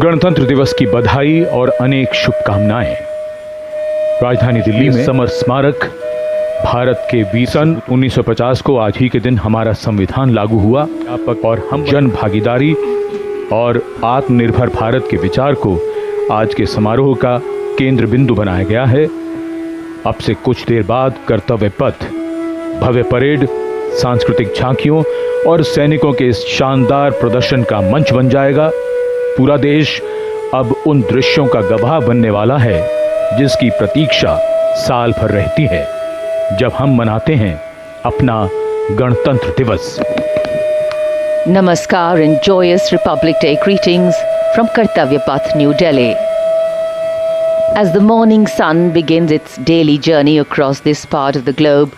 गणतंत्र दिवस की बधाई और अनेक शुभकामनाएं। राजधानी दिल्ली में समर स्मारक भारत के सन 1950 को आज ही के दिन हमारा संविधान लागू हुआ और हम जन भागीदारी और आत्मनिर्भर भारत के विचार को आज के समारोह का केंद्र बिंदु बनाया गया है। अब से कुछ देर बाद कर्तव्य पथ, भव्य परेड, सांस्कृतिक झांकियों और सैनिकों के इस शानदार प्रदर्शन का मंच बन जाएगा। पूरा देश अब उन दृश्यों का गवाह बनने वाला है जिसकी प्रतीक्षा साल भर रहती है जब हम मनाते हैं अपना गणतंत्र दिवस। Namaskar and joyous Republic Day greetings from Kartavya Path, New Delhi. As the morning sun begins its daily journey across this part of the globe,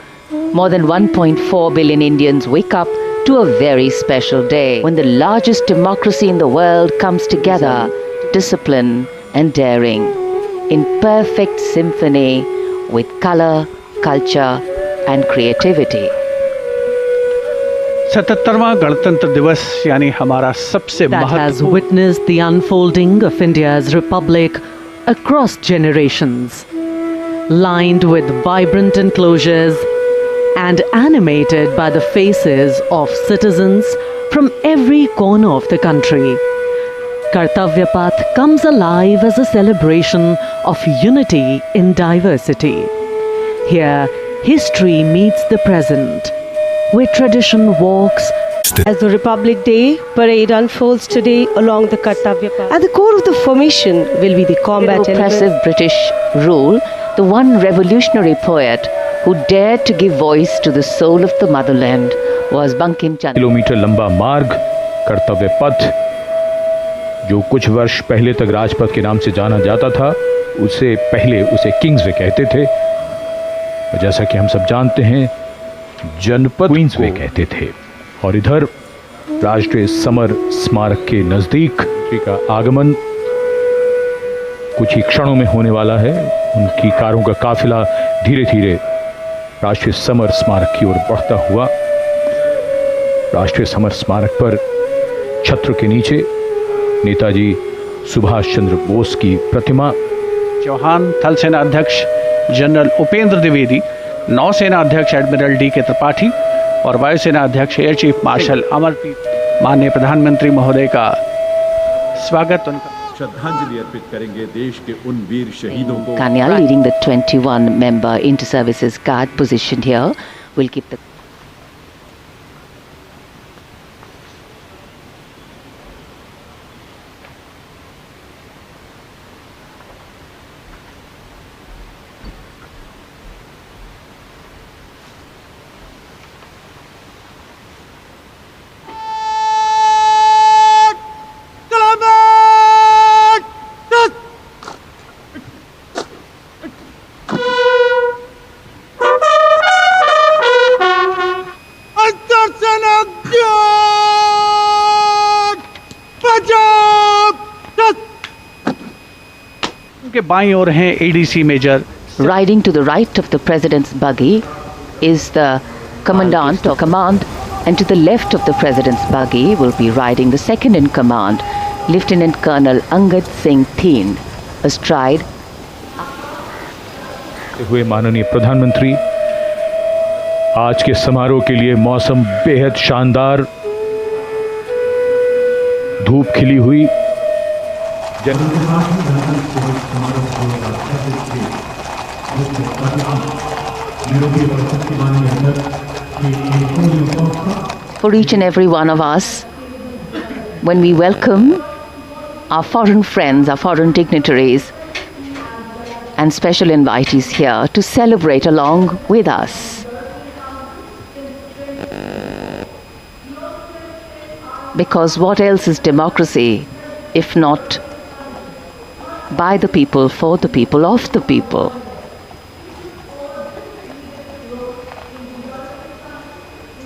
more than 1.4 billion Indians wake up to a very special day when the largest democracy in the world comes together, discipline and daring, in perfect symphony with color, culture and creativity. 77वां गणतंत्र दिवस यानी हमारा सबसे that has witnessed the unfolding of India's republic across generations, lined with vibrant enclosures and animated by the faces of citizens from every corner of the country. Kartavya Path comes alive as a celebration of unity in diversity. Here, history meets the present, where tradition walks. As the Republic Day parade unfolds today along the Kartavya Path, at the core of the formation will be the combat oppressive British rule, the one revolutionary poet who dared to give voice to the soul of the motherland was Bankim Chandra. Kilometre लंबा मार्ग कर्तव्य पथ, जो कुछ वर्ष पहले तक राजपथ के नाम से जाना जाता था, उससे पहले उसे किंग्सवे कहते थे। और जैसा कि हम सब जानते हैं, जनपद क्वींसवे कहते थे। और इधर राष्ट्रीय समर स्मारक के नजदीक का आगमन कुछ ही क्षणों में होने वाला है। उनकी कारों का काफिला धीरे धीरे राष्ट्रीय समर स्मारक की ओर बढ़ता हुआ। राष्ट्रीय समर स्मारक पर छत्र के नीचे नेताजी सुभाष चंद्र बोस की प्रतिमा, चौहान थल सेना अध्यक्ष जनरल उपेंद्र द्विवेदी, नौसेना अध्यक्ष एडमिरल डी.के. त्रिपाठी और वायुसेना अध्यक्ष एयर चीफ मार्शल अमरप्रीत माननीय प्रधानमंत्री महोदय का स्वागत, उनका श्रद्धांजलि अर्पित करेंगे देश के उन वीर शहीदों को। Kanya, leading the 21-member inter-services guard positioned here, will keep the के बाईं ओर हैं ADC major. Riding to the right of the president's buggy is the commandant or command, and to the left of the president's buggy will be riding the second in command, Lieutenant Colonel Angad Singh Thind, astride हुए माननीय प्रधानमंत्री। आज के समारोह के लिए मौसम बेहद शानदार, धूप खिली हुई। For each and every one of us, when we welcome our foreign friends, our foreign dignitaries and special invitees here to celebrate along with us. Because what else is democracy if not by the people, for the people, of the people?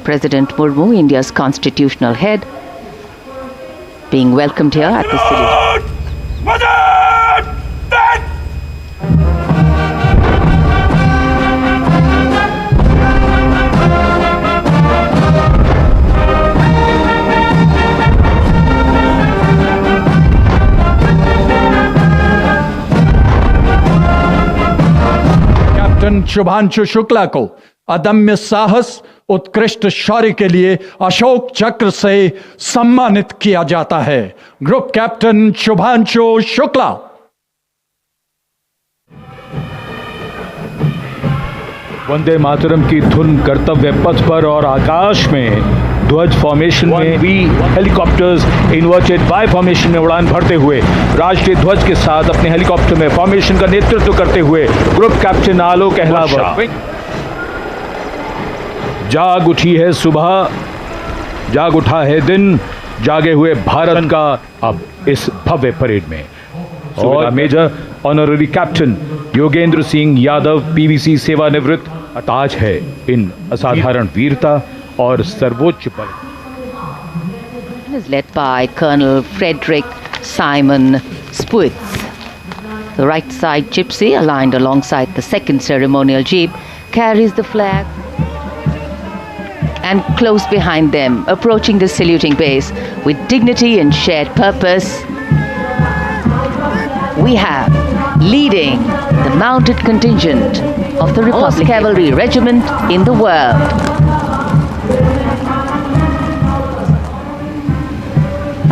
President Murmu, India's constitutional head, being welcomed here at the city. Shubhanshu Shukla को अदम्य साहस, उत्कृष्ट शौर्य के लिए अशोक चक्र से सम्मानित किया जाता है। Group captain Shubhanshu Shukla. वंदे मातरम की धुन कर्तव्य पथ पर और आकाश में ध्वज फॉर्मेशन में भी हेलीकॉप्टर्स इन्वर्टेड वाई फॉर्मेशन में उड़ान भरते हुए राष्ट्रीय ध्वज के साथ अपने हेलीकॉप्टर में फॉर्मेशन का नेतृत्व करते हुए ग्रुप कैप्टन आलोक अहलावत। जाग उठी है सुबह, जाग उठा है दिन, जागे हुए भारत का अब इस भव्य परेड में। और major honorary captain Yogendra Singh Yadav PVC सेवानिवृत्त ताज है इन असाधारण वीरता और सर्वोच्च बल। Is led by Colonel Frederick Simon Spitz. The right side gypsy, aligned alongside the second ceremonial jeep, carries the flag. And close behind them, approaching the saluting base with dignity and shared purpose, we have leading the mounted contingent of the Republic Cavalry Regiment in the world.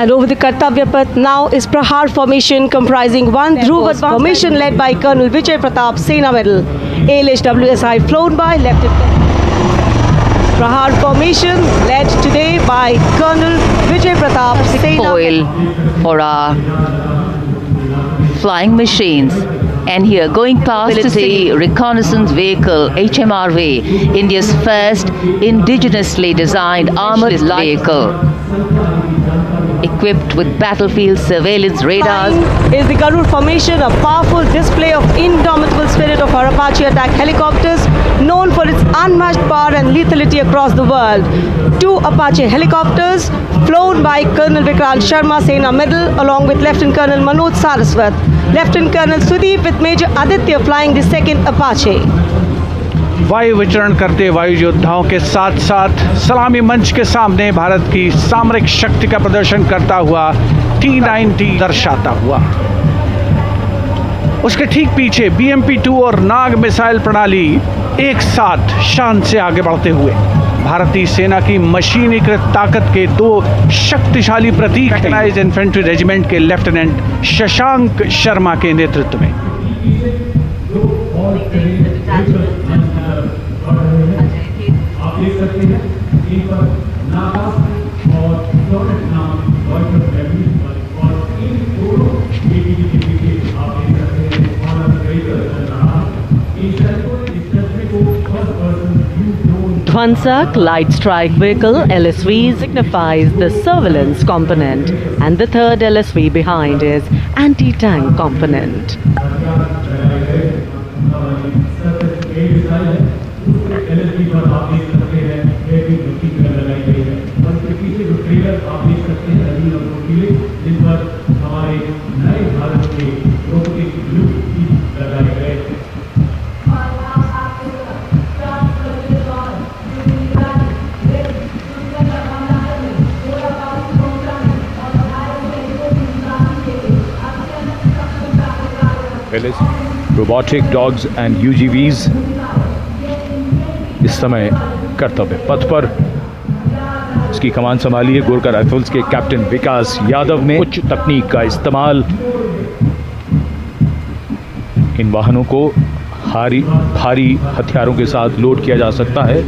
And over the Kartavya Path now is Prahar formation comprising one Dhruva formation led by Colonel Vijay Pratap Sena Medal, ALHWSI flown by Lieutenant. Prahar formation led today by Colonel Vijay Pratap Sena. Foil for our flying machines. And here, going past the reconnaissance vehicle HMRV, India's first indigenously designed armored vehicle, equipped with battlefield surveillance radars. Is the Garud formation, a powerful display of indomitable spirit of our Apache attack helicopters, known for its unmatched power and lethality across the world. 2 Apache helicopters flown by Colonel Vikrant Sharma Sena Medal along with Lieutenant Colonel Manoj Saraswat, Lieutenant Colonel Sudeep with Major Aditya flying the 2nd Apache. वायु विचरण करते वायु योद्धाओं के साथ साथ सलामी मंच के सामने भारत की सामरिक शक्ति का प्रदर्शन करता हुआ T-90 दर्शाता हुआ। उसके ठीक पीछे BMP-2 और नाग मिसाइल प्रणाली एक साथ शान से आगे बढ़ते हुए भारतीय सेना की मशीनीकृत ताकत के 2 शक्तिशाली प्रतीक मैकेनाइज्ड इन्फेंट्री रेजिमेंट के लेफ्टिनेंट शशांक शर्मा के नेतृत्व में। Dhwansak Light Strike Vehicle LSV signifies the surveillance component, and the third LSV behind is anti-tank component. Robotic dogs and UGVs इस समय कर्तव्य पथ पर। इसकी कमान संभाली है गोरखा राइफल्स के कैप्टन विकास यादव ने। उच्च तकनीक का इस्तेमाल, इन वाहनों को भारी हथियारों के साथ लोड किया जा सकता है।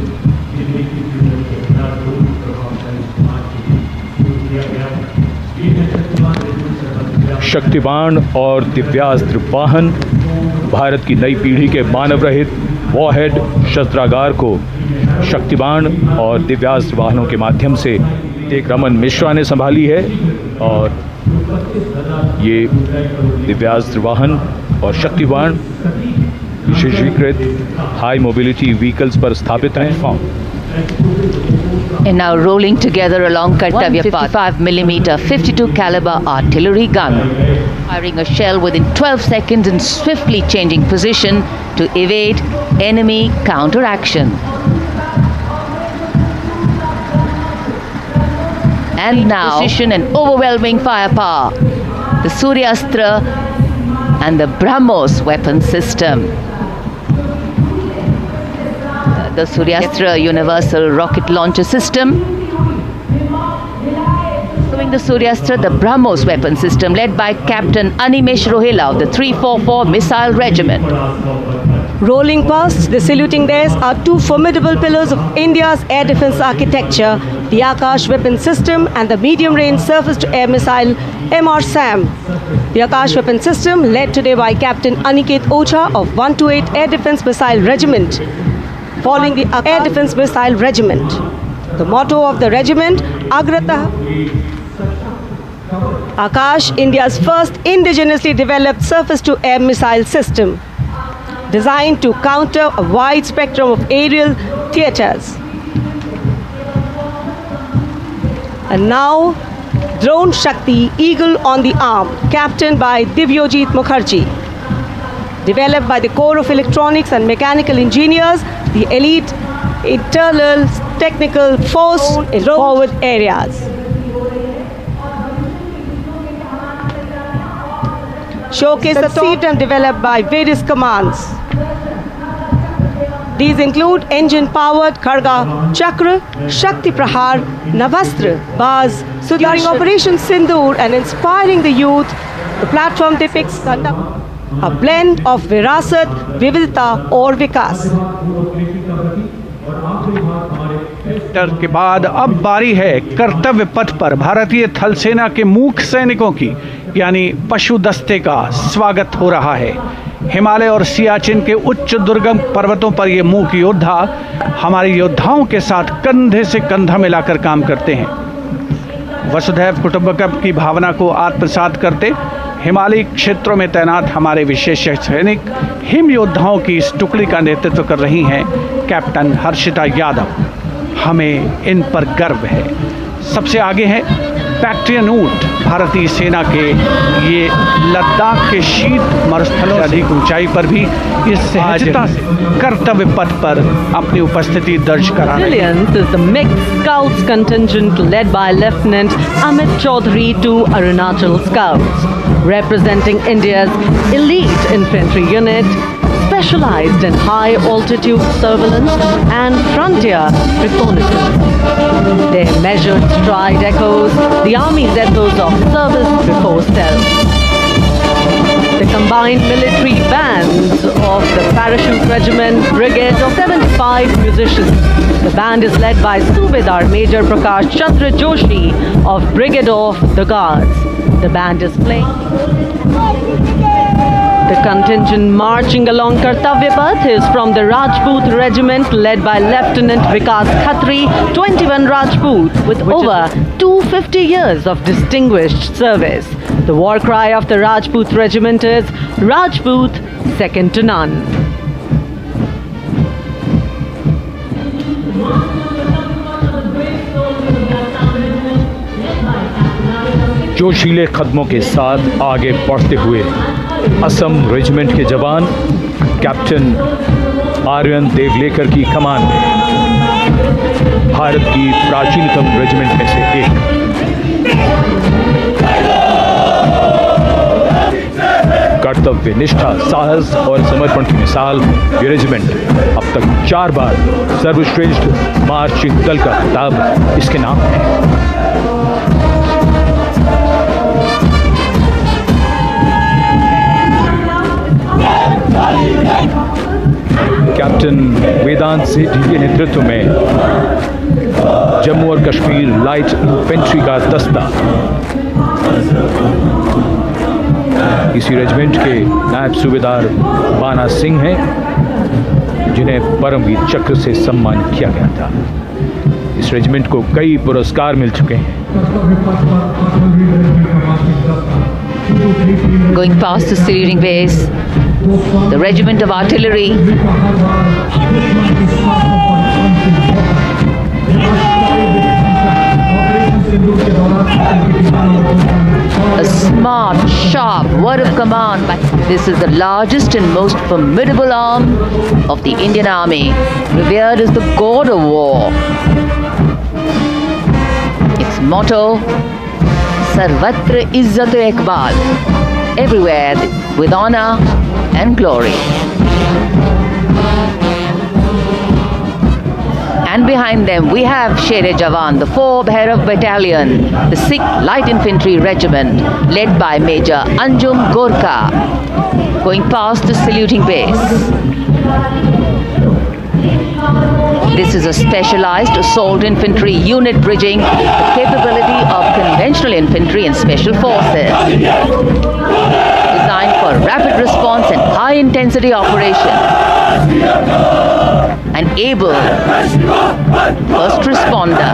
शक्तिबाण और दिव्यास्त्र वाहन भारत की नई पीढ़ी के मानव रहित वॉरहेड शस्त्रागार को शक्तिबाण और दिव्यास्त्र वाहनों के माध्यम से एक रमन मिश्रा ने संभाली है। और ये दिव्यास्त्र वाहन और शक्तिबाण विशेषीकृत हाई मोबिलिटी व्हीकल्स पर स्थापित हैं। And now rolling together along Kartavya Path, 55mm 52 caliber artillery gun, firing a shell within 12 seconds and swiftly changing position to evade enemy counteraction. And now precision and overwhelming firepower, the Suryastra and the BrahMos weapon system. the Suryastra Universal Rocket Launcher System. Following the Suryastra, the BrahMos weapon system led by Captain Animesh Rohela of the 344 Missile Regiment. Rolling past the saluting theirs are two formidable pillars of India's air defense architecture, the Akash weapon system and the medium-range surface-to-air missile MRSAM. The Akash weapon system led today by Captain Aniket Ocha of 128 Air Defense Missile Regiment, following the Air Defense Missile Regiment. The motto of the regiment, Agrata Akash, India's first indigenously developed surface-to-air missile system, designed to counter a wide spectrum of aerial theatres. And now, Drone Shakti Eagle on the Arm, captained by Divyojit Mukherjee. Developed by the Corps of Electronics and Mechanical Engineers, the elite internal technical force in forward areas. Showcase conceived and developed by various commands. These include engine-powered Kharga Chakra, Shakti Prahar, Navastra, Baz. So during Operation Sindoor and inspiring the youth, the platform depicts a blend of Virasat, Vividta और विकास. के बाद अब बारी है कर्तव्य पथ पर भारतीय थल सेना के मूक सैनिकों की, यानी पशु दस्ते का स्वागत हो रहा है। हिमालय और सियाचिन के उच्च दुर्गम पर्वतों पर ये मूक योद्धा हमारे योद्धाओं के साथ कंधे से कंधा मिलाकर काम करते हैं। वसुधैव कुटुंबकम की भावना को आत्मसात करते हिमालयी क्षेत्रों में तैनात हमारे विशेष सैनिक हिम योद्धाओं की इस टुकड़ी का नेतृत्व कर रही हैं कैप्टन हर्षिता यादव। हमें इन पर गर्व है। सबसे आगे हैं बैक्ट्रियन ऊंट, भारतीय सेना के ये लद्दाख के शीत मरुस्थलों से अधिक ऊंचाई पर भी इस सहजता से कर्तव्य पथ पर अपनी उपस्थिति दर्ज करा रहे हैं। Brilliance is the mixed scouts contingent led by Lieutenant Amit Chaudhary to Arunachal Scouts, representing India's elite infantry unit, specialized in high altitude surveillance and frontier reconnaissance. Their measured stride echoes the Army's ethos of service before stealth. The combined military bands of the Parachute Regiment Brigade of 75 musicians. The band is led by Subedar Major Prakash Chandra Joshi of Brigade of the Guards. The band is playing. The contingent marching along Kartavya Path is from the Rajput Regiment led by Lieutenant Vikas Khatri, 21 Rajput, with over 250 years of distinguished service. The war cry of the Rajput Regiment is Rajput, second to none. जोशीले कदमों के साथ आगे बढ़ते हुए Assam regiment के जवान captain Aryan Devlekar की कमान में, भारत की प्राचीनतम रेजिमेंट में से एक। कर्तव्य निष्ठा, साहस और समर्पण की मिसाल ये रेजिमेंट अब तक 4 बार सर्वश्रेष्ठ मार्चिंग दल का खिताब इसके नाम है। कैप्टन वेदांत सेठी के नेतृत्व में जम्मू और कश्मीर लाइट इन्फेंट्री का दस्ता इसी रेजिमेंट के नायब सूबेदार बाना सिंह हैं, जिन्हें परमवीर चक्र से सम्मानित किया गया था। इस रेजिमेंट को कई पुरस्कार मिल चुके हैं। Going past the saluting base, the regiment of artillery, a smart, sharp word of command. This is the largest and most formidable arm of the Indian Army, revered as the god of war. Its motto, Sarvatra Izzat-e-Iqbal, everywhere with honor and glory. And behind them we have Sher-e Jawan, the 4th Bhairav Battalion, the 6th Light Infantry Regiment, led by Major Anjum Gorka, going past the saluting base. This is a specialized assault infantry unit bridging the capability of conventional infantry and special forces. Designed for rapid response and high intensity operation. An able first responder.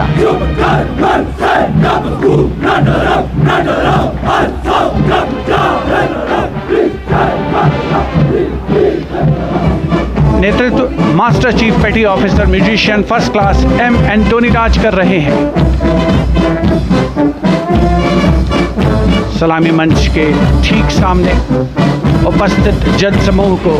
नेतृत्व master chief petty officer musician first class M Antony Raj कर रहे हैं। सलामी मंच के ठीक सामने उपस्थित जन समूह को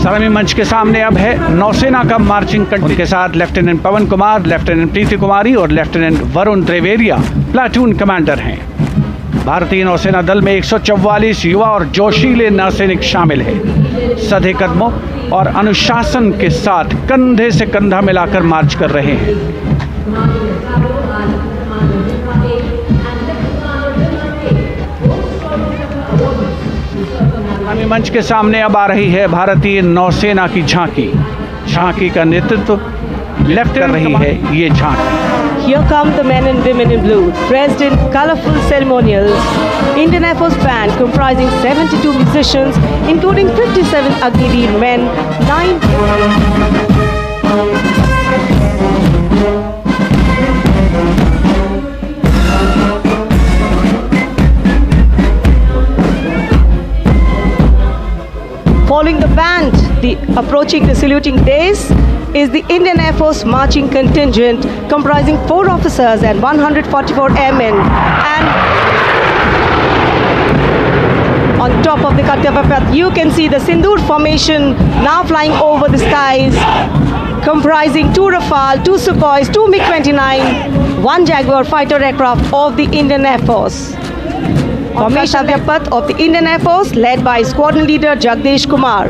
सलामी मंच के सामने अब है नौसेना का मार्चिंग कंटिजेंट। उनके साथ लेफ्टिनेंट पवन कुमार, लेफ्टिनेंट प्रीति कुमारी और लेफ्टिनेंट वरुण त्रिवेरिया प्लाटून कमांडर हैं। भारतीय नौसेना दल में 144 युवा और जोशीले नौसैनिक शामिल हैं। सधे कदमों और अनुशासन के साथ कंधे से कंधा मिलाकर मार्च कर रहे हैं। सलामी मंच के सामने अब आ रही है भारतीय नौसेना की झांकी का नेतृत्व कर रही है ये झांकी। Here come the men and women in blue, dressed in colorful ceremonials. Indian Air Force band comprising 72 musicians, including 57 Agniveer men, 9... Following the band, approaching the saluting dais is the Indian Air Force marching contingent comprising 4 officers and 144 airmen. And on top of the Kartavya Path, you can see the Sindoor formation now flying over the skies, comprising 2 Rafale, 2 Sukhois, 2 MiG-29, 1 Jaguar fighter aircraft of the Indian Air Force. Formation Path of the Indian Air Force led by Squadron Leader Jagdish Kumar.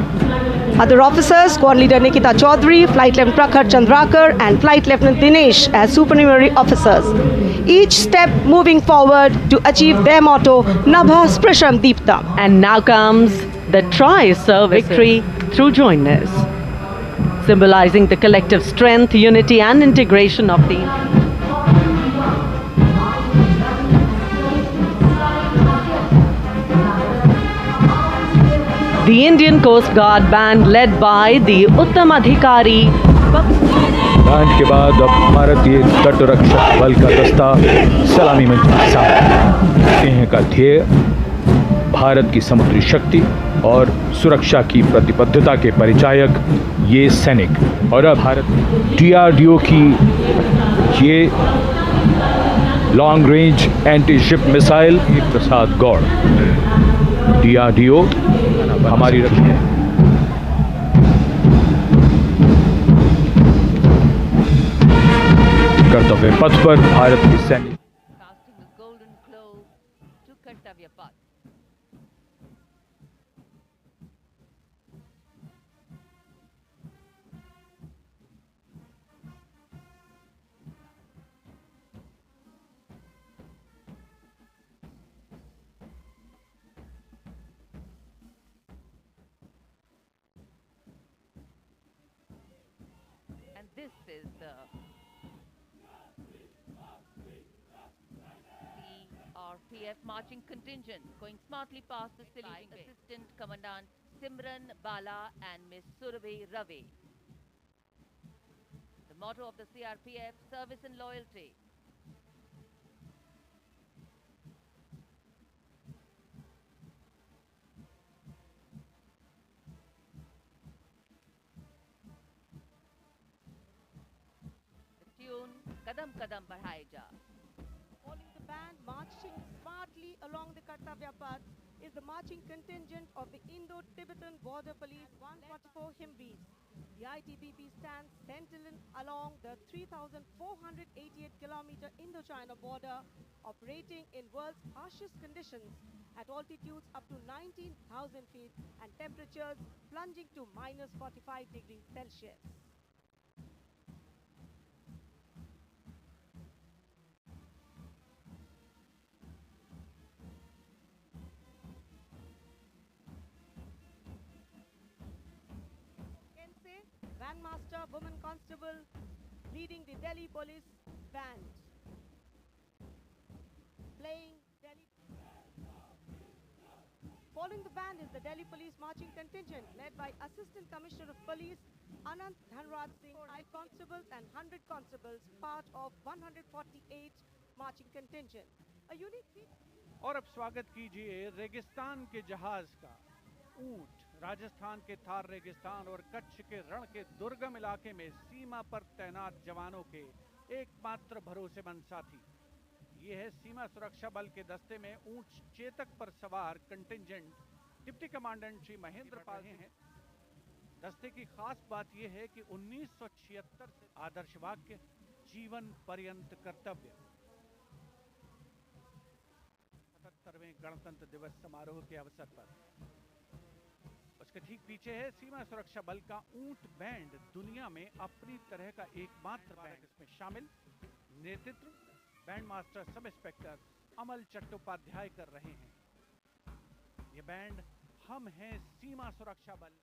Other officers, Squadron Leader Nikita Chaudhary, Flight Lieutenant Prakhar Chandrakar and Flight Lieutenant Dinesh as supernumerary officers. Each step moving forward to achieve their motto, Nabha Sprisham Deeptam. And now comes the Tri-Service victory through jointness, symbolizing the collective strength, unity and integration of the Indian Coast Guard band led by the Uttam Adhikari. Band के बाद अब भारतीय तटरक्षक बल का दस्ता सलामी मंच के सामने का ध्येय भारत की समुद्री शक्ति और सुरक्षा की प्रतिबद्धता के परिचायक ये सैनिक और अब भारत DRDO की ये long range anti ship missile Prasad Gaur. DRDO हमारी रक्षा है। कर्तव्य पथ पर भारत की सैनिक Casting a golden globe to Kartavya Path. And this is the RPF marching contingent going smartly past the saluting Assistant Commandant Simran Bala and Miss Surabhi Ravi. The motto of the CRPF, service and loyalty. The tune Kadam Kadam Badhaye Ja. Following the band marching smartly along the Kartavya Path is the marching contingent of the Indo-Tibetan Border Police 144 Himvis. The ITBP stands sentinel along the 3,488-kilometer Indo-China border, operating in world's harshest conditions at altitudes up to 19,000 feet and temperatures plunging to minus 45 degrees Celsius. Grandmaster Woman Constable leading the Delhi Police Band. Playing Delhi. Following the band is the Delhi Police Marching Contingent led by Assistant Commissioner of Police Anant Dhanraj Singh, 5 constables and 100 constables, part of 148 marching contingent. A unique feat. और अब स्वागत कीजिए रेगिस्तान के जहाज का। ऊंट राजस्थान के थार रेगिस्तान और कच्छ के रण के दुर्गम इलाके में सीमा पर तैनात जवानों के एकमात्र भरोसेमंद साथी। ये है सीमा सुरक्षा बल के दस्ते में ऊंट चेतक पर सवार contingent. Deputy commandant Shri Mahendra Pal हैं। दस्ते की खास बात यह है कि 1976 से आदर्श वाक्य जीवन पर्यंत कर्तव्य। 77वें गणतंत्र दिवस समारोह के अवसर पर उसके ठीक पीछे है सीमा सुरक्षा बल का ऊंट बैंड, दुनिया में अपनी तरह का एकमात्र बैंड। इसमें शामिल नेतृत्व बैंड मास्टर सब इंस्पेक्टर अमल चट्टोपाध्याय कर रहे हैं। ये बैंड हम हैं सीमा सुरक्षा बल।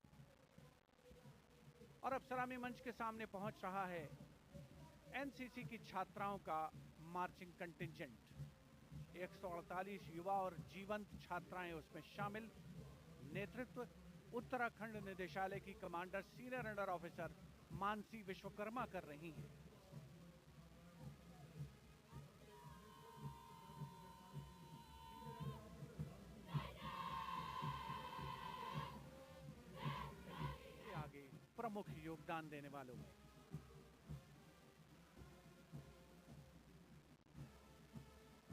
और अब सलामी मंच के सामने पहुंच रहा है एनसीसी की छात्राओं का मार्चिंग कंटिंजेंट। 148 युवा और जीवंत छात्राएं उसमें शामिल। नेतृत्व उत्तराखंड निदेशालय की commander senior under officer Mansi Vishwakarma कर रही हैं। आगे प्रमुख योगदान देने वालों में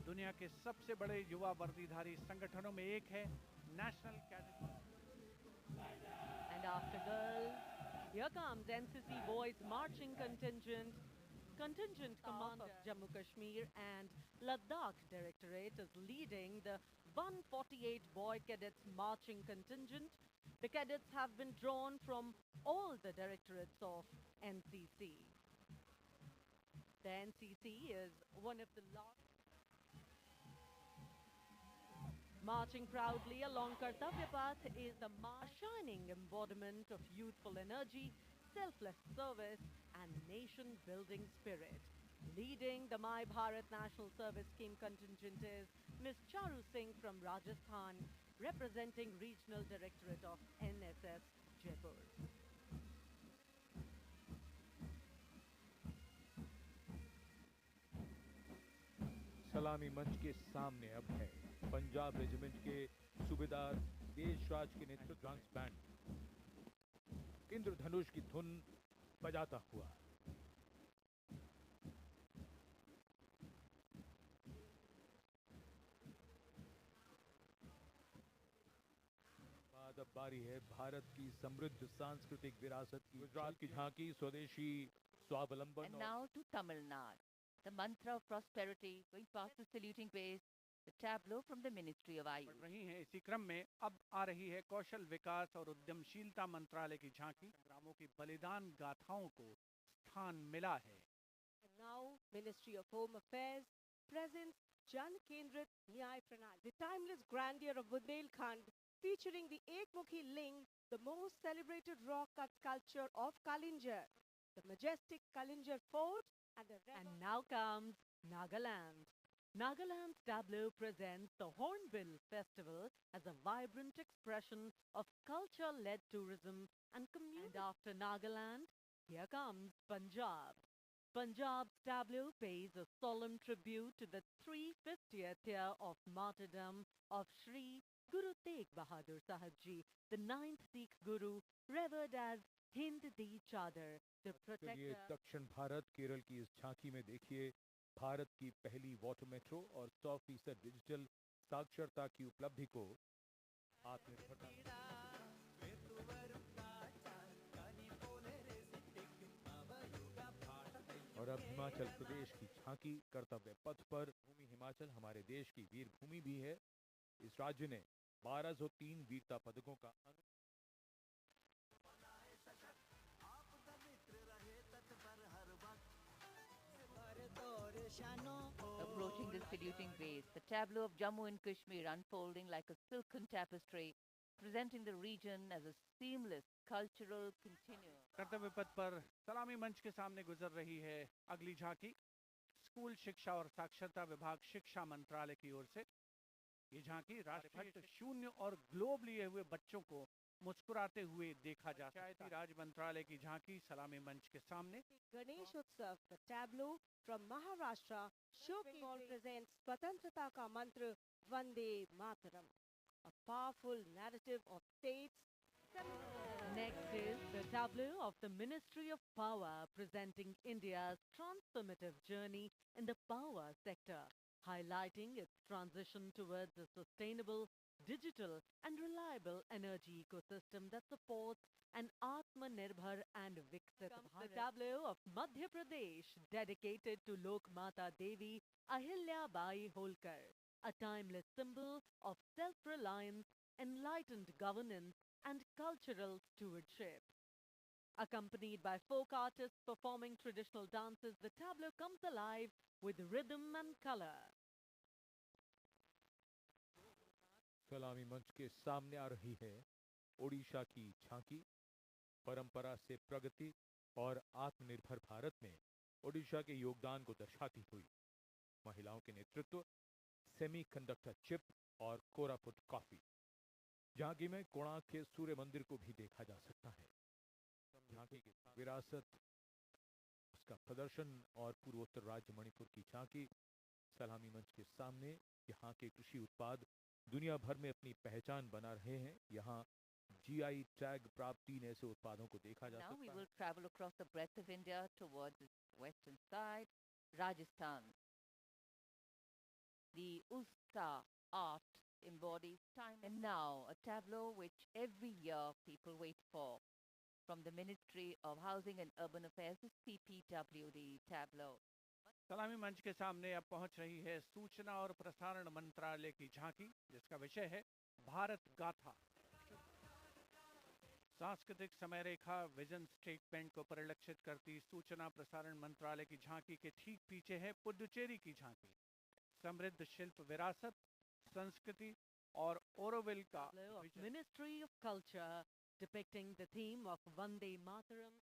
दुनिया के सबसे बड़े युवा वर्दीधारी संगठनों में एक है national cadet. And after girls, here comes NCC Boys Marching Contingent. Contingent Command of Jammu Kashmir and Ladakh Directorate is leading the 148 Boy Cadets Marching Contingent. The cadets have been drawn from all the directorates of NCC. The NCC is one of the largest. Marching proudly along Kartavya Path is a shining embodiment of youthful energy, selfless service and nation-building spirit. Leading the My Bharat National Service Scheme contingent is Ms. Charu Singh from Rajasthan, representing Regional Directorate of NSS Jaipur. सलामी मंच के सामने अब है Punjab regiment के सूबेदार देशराज के नेतृत्व डांस बैंड इंद्रधनुष की धुन बजाता हुआ। बाद अब बारी है भारत की समृद्ध सांस्कृतिक विरासत की। गुजरात की झांकी, स्वदेशी स्वावलंबन। And now to Tamil Nadu. The mantra of prosperity going past the saluting base. The tableau from the Ministry of Ayush. बढ़ रही हैं। इसी क्रम में अब आ रही है कौशल विकास और उद्यमशीलता मंत्रालय की झांकी। ग्रामों की बलिदान गाथाओं को स्थान मिला है। Now, Ministry of Home Affairs presents Jan Kendrit Nyay Pranali, the timeless grandeur of Bundelkhand, featuring the Ekmukhi Ling, the most celebrated rock-cut sculpture of Kalinjar, the majestic Kalinjar Fort, and now comes Nagaland. Nagaland's tableau presents the Hornbill Festival as a vibrant expression of culture-led tourism and community. And after Nagaland, here comes Punjab. Punjab's tableau pays a solemn tribute to the 350th year of martyrdom of Shri Guru Tegh Bahadur Sahib Ji, the 9th Sikh Guru, revered as Hind Di Chadar, the protector. दक्षिण भारत केरल की इस झांकी में देखिए भारत की पहली water metro और 100% digital साक्षरता की उपलब्धि को आत्मनिर्भरता। हिमाचल प्रदेश की झांकी कर्तव्य पथ पर। भूमि हिमाचल हमारे देश की वीर भूमि भी है। इस राज्य ने 1203 वीरता पदकों का Approaching this saluting grace, the tableau of Jammu and Kashmir unfolding like a silken tapestry, presenting the region as a seamless cultural continuum. कर्तव्य पथ पर सलामी मंच के सामने गुजर रही है अगली झांकी। स्कूल शिक्षा और साक्षरता विभाग शिक्षा मंत्रालय की ओर से ये झांकी राष्ट्रभक्त शून्य और ग्लोब लिए हुए बच्चों को मुस्कुराते हुए देखा जा सकता है। राज मंत्रालय की झांकी सलामी मंच के सामने। Ganesh Utsav, the tableau from Maharashtra, showcasing presents Swatantrata ka mantra Vande Mataram, a powerful narrative of states. Next is the tableau of the Ministry of Power presenting India's transformative journey in the power sector, highlighting its transition towards a sustainable, digital and reliable energy ecosystem that supports an Atmanirbhar and Viksit Bharat. The tableau of Madhya Pradesh dedicated to Lokmata Devi Ahilya Bai Holkar, a timeless symbol of self-reliance, enlightened governance and cultural stewardship. Accompanied by folk artists performing traditional dances, the tableau comes alive with rhythm and color. सलामी मंच के सामने आ रही है ओडिशा की झांकी। परंपरा से प्रगति और आत्मनिर्भर भारत में ओडिशा के योगदान को दर्शाती हुई महिलाओं के नेतृत्व, सेमीकंडक्टर चिप और कोरापुट कॉफी। झांकी में कोणार्क के सूर्य मंदिर को भी देखा जा सकता है। झांकी की विरासत, उसका प्रदर्शन और पूर्वोत्तर राज्य मणिपुर की झांकी सलामी मंच के सामने। यहाँ के कृषि उत्पाद दुनिया भर में अपनी पहचान बना रहे हैं। यहाँ GI टैग प्राप्त 3 ऐसे उत्पादों को देखा जा सकता है। Now we will travel across the breadth of India towards its western side, Rajasthan. The Ulsta art embodies time, and now a tableau which every year people wait for. From the Ministry of Housing and Urban Affairs, the CPWD tableau. सलामी मंच के सामने अब पहुंच रही है सूचना और प्रसारण मंत्रालय की झांकी, जिसका विषय है भारत गाथा। सांस्कृतिक समय रेखा विजन स्टेटमेंट को परिलक्षित करती सूचना प्रसारण मंत्रालय की झांकी के ठीक पीछे है पुडुचेरी की झांकी। समृद्ध शिल्प विरासत, संस्कृति और ओरोविल का Ministry of Culture depicting the theme of Vande Mataram.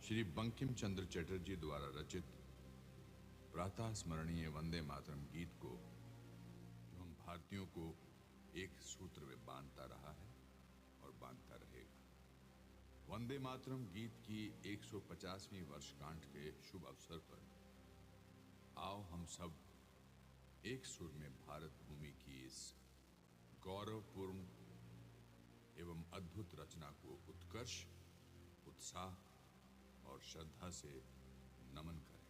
Shri Bankim Chandra Chatterjee द्वारा रचित प्रातः स्मरणीय वंदे मातरम गीत को जो हम भारतीयों को एक सूत्र में बांधता रहा है और बांधता रहेगा। वंदे मातरम गीत की 150वीं वर्षगांठ के शुभ अवसर पर आओ हम सब एक सुर में भारत भूमि की इस गौरवपूर्ण एवं अद्भुत रचना को उत्कर्ष, उत्साह और श्रद्धा से नमन करें।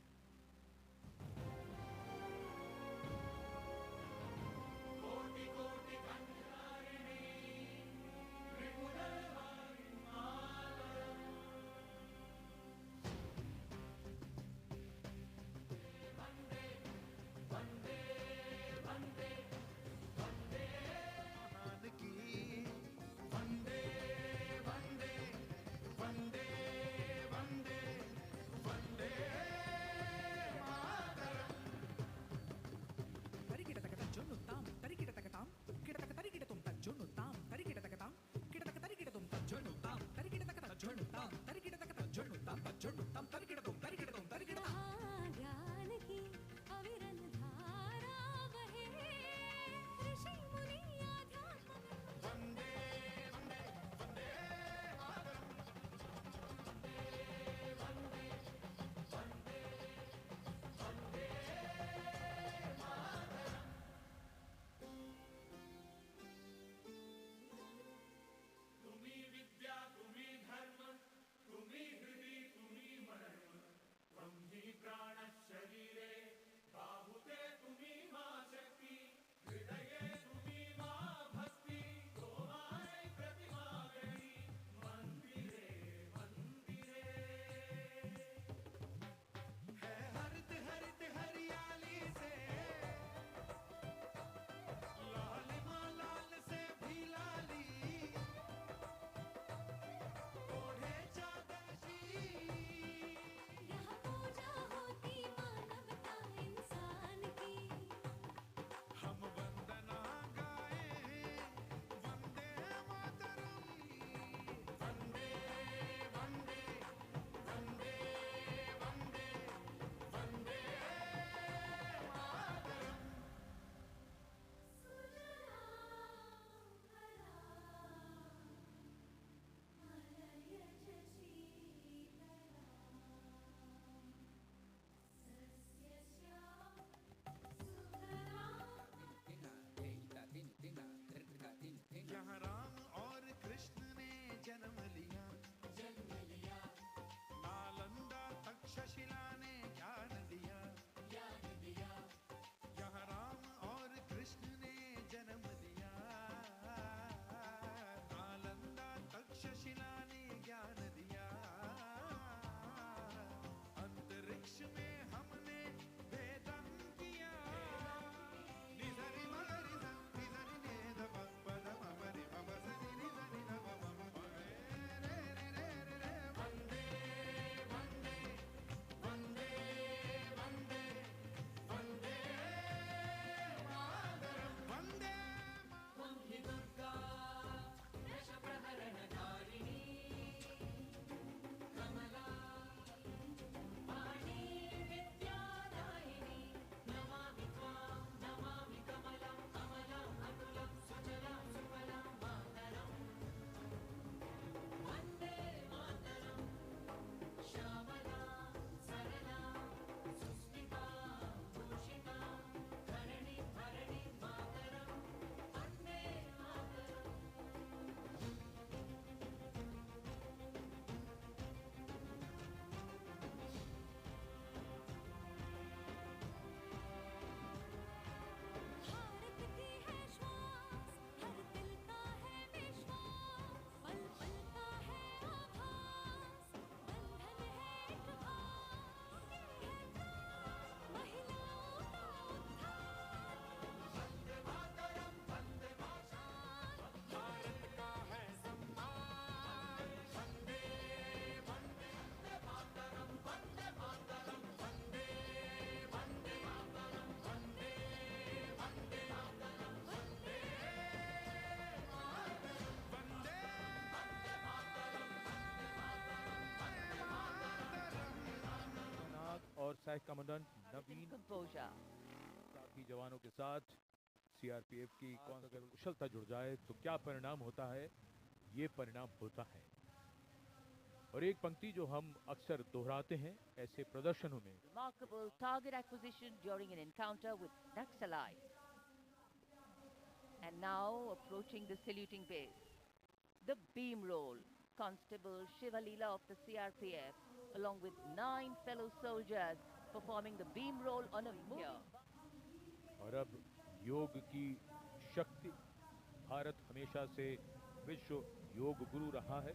और सहायक कमांडेंट नवीन Composure. साथी जवानों के साथ सीआरपीएफ की कौन अगर कुशलता जुड़ जाए तो क्या परिणाम होता है, ये परिणाम होता है। और एक पंक्ति जो हम अक्सर दोहराते हैं ऐसे प्रदर्शनों में, Remarkable target acquisition during an encounter with Naxalites. And now approaching the saluting base, the beam roll. Constable Shivalila of the CRPF, along with 9 fellow soldiers, performing the beam roll on a here. और अब योग की शक्ति, भारत हमेशा से विश्व योग गुरु रहा है।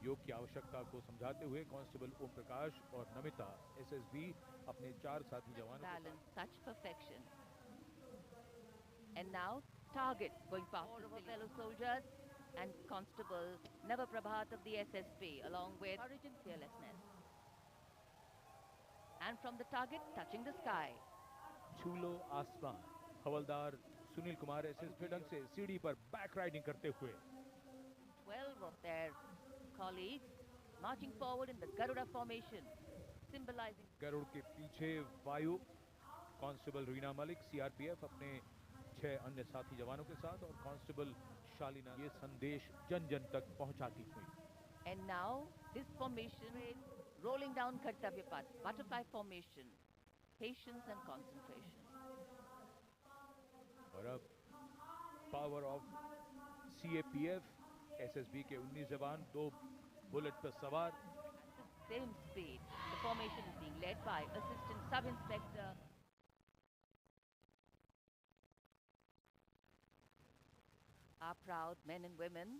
योग की आवश्यकता को समझाते हुए कांस्टेबल ओम प्रकाश और नमिता एसएसबी अपने 4 साथी जवानों Balance, such perfection. And now target going past our fellow soldiers and Constable Navaprabhat of the SSB, along with courage and fearlessness. And from the target, touching the sky. छूलो आसमान, हवलदार Sunil Kumar SSB ढंग से सीढ़ी पर back riding करते हुए 12 of their colleagues marching forward in the Garuda formation, symbolizing Garuda के पीछे वायु, कांस्टेबल रीना मलिक सीआरपीएफ अपने 6 अन्य साथी जवानों के साथ और कांस्टेबल शालीना ये संदेश जन जन तक पहुंचाती हुई। And now this formation is rolling down Kartavya Path, butterfly formation, patience and concentration. और अब पावर ऑफ सीएपीएफ एसएसबी के 19 जवान 2 बुलेट पर सवार, Same speed. The formation is being led by Assistant Sub-Inspector our proud men and women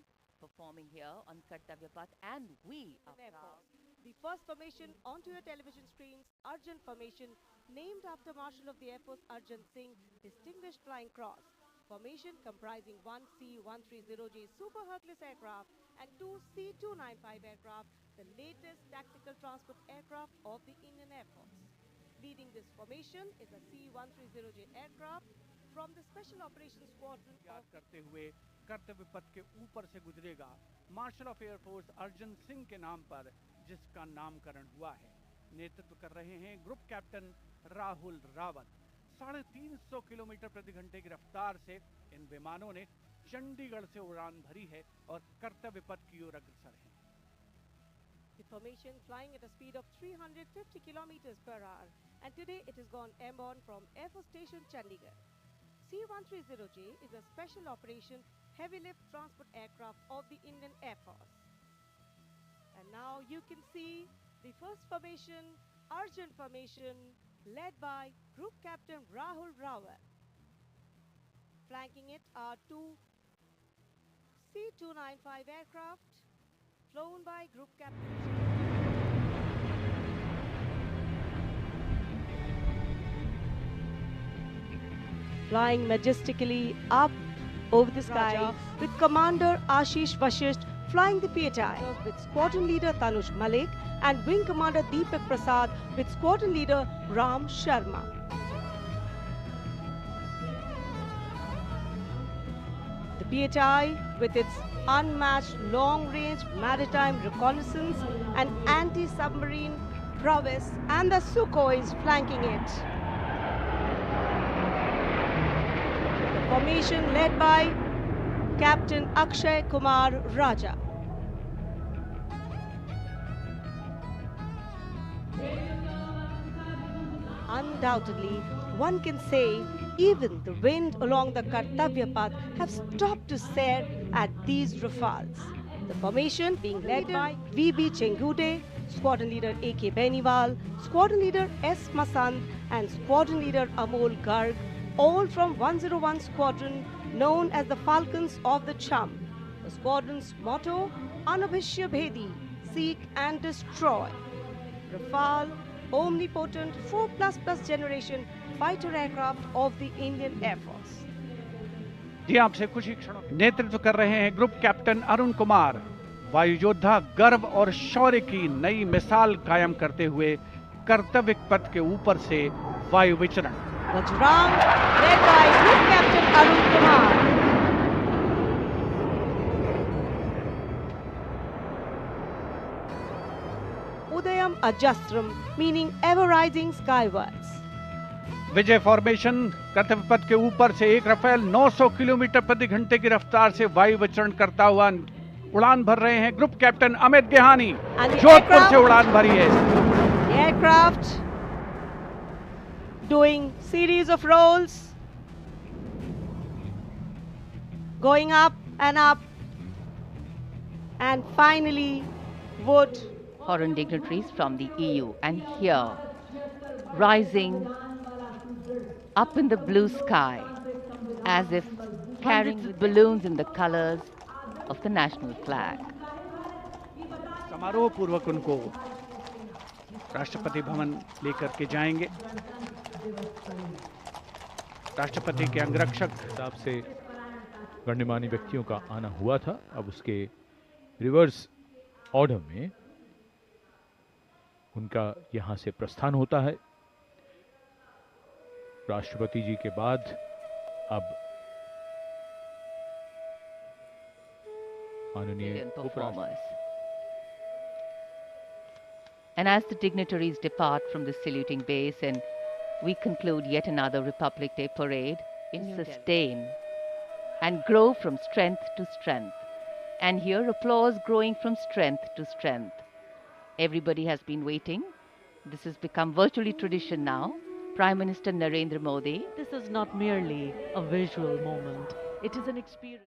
performing here on Kartavya Path, and we are proud. The first formation onto your television screens, Arjun Formation, named after Marshal of the Air Force Arjun Singh, Distinguished Flying Cross. Formation comprising 1 C-130J Super Hercules aircraft and 2 C-295 aircraft, the latest tactical transport aircraft of the Indian Air Force. Leading this formation is a C-130J aircraft from the Special Operations Squadron याद करते हुए कर्तव्य पथ के ऊपर से गुजरेगा marshal of air force Arjun Singh के नाम पर, जिसका नामकरण हुआ है। नेतृत्व कर रहे हैं group captain Rahul Rawat. 350 kilometre प्रति घंटे की रफ्तार से इन विमानों ने चंडीगढ़ से उड़ान भरी है और कर्तव्य पथ की ओर अग्रसर है। The formation flying at a speed of 350 kilometers per hour, and today it has gone airborne from Air Force Station Chandigarh. C-130J is a special operation heavy lift transport aircraft of the Indian Air Force. And now you can see the first formation, Arjun Formation, led by Group Captain Rahul Rawat. Flanking it are 2 C-295 aircraft flown by Group Captain. Flying majestically up over the sky with Commander Ashish Vashisht flying the PTI with Squadron Leader Tanuj Malik and Wing Commander Deepak Prasad with Squadron Leader Ram Sharma. The PTI, with its unmatched long-range maritime reconnaissance and anti-submarine prowess, and the Sukhois flanking it. Formation led by Captain Akshay Kumar Raja. Undoubtedly, one can say even the wind along the Kartavya Path have stopped to stare at these rafales. The formation being led by VB Chengude, Squadron Leader AK Beniwal, Squadron Leader S. Masand and Squadron Leader Amol Garg, all from 101 Squadron known as the Falcons of the Chum. The squadron's motto, Anubhishya Bhedi, seek and destroy. Rafale, omnipotent 4++ generation fighter aircraft of the Indian Air Force. जी आपसे कुछ ही क्षणों नेतृत्व कर रहे हैं group captain Arun Kumar. वायु योद्धा गर्व और शौर्य की नई मिसाल कायम करते हुए कर्तव्य पथ के ऊपर से वायु विचरण। Vajrang, led by Group Captain Arun Kumar. Udayam Ajastram, meaning ever rising skywards. Vijay formation कर्तव्य पथ के ऊपर से एक रफेल 900 किलोमीटर प्रति घंटे की रफ्तार से वायु विचरण करता हुआ उड़ान भर रहे हैं ग्रुप कैप्टन अमित गेहानी। जोधपुर से उड़ान भरी है। Aircraft doing series of rolls, going up, and finally would Foreign dignitaries from the EU, and here, rising up in the blue sky, as if carrying balloons in the colors of the national flag. समारोह पूर्वक उनको राष्ट्रपति भवन लेकर के जाएंगे। राष्ट्रपति के अंगरक्षक हिसाब से गण्यमान्य व्यक्तियों का आना हुआ था, अब उसके रिवर्स ऑर्डर में उनका यहां से प्रस्थान होता है। राष्ट्रपति जी के बाद अब माननीय performers. And as the dignitaries depart from the saluting base and we conclude yet another Republic Day parade, sustain and grow from strength to strength. And here applause growing from strength to strength. Everybody has been waiting. This has become virtually tradition now. Prime Minister Narendra Modi. This is not merely a visual moment, it is an experience.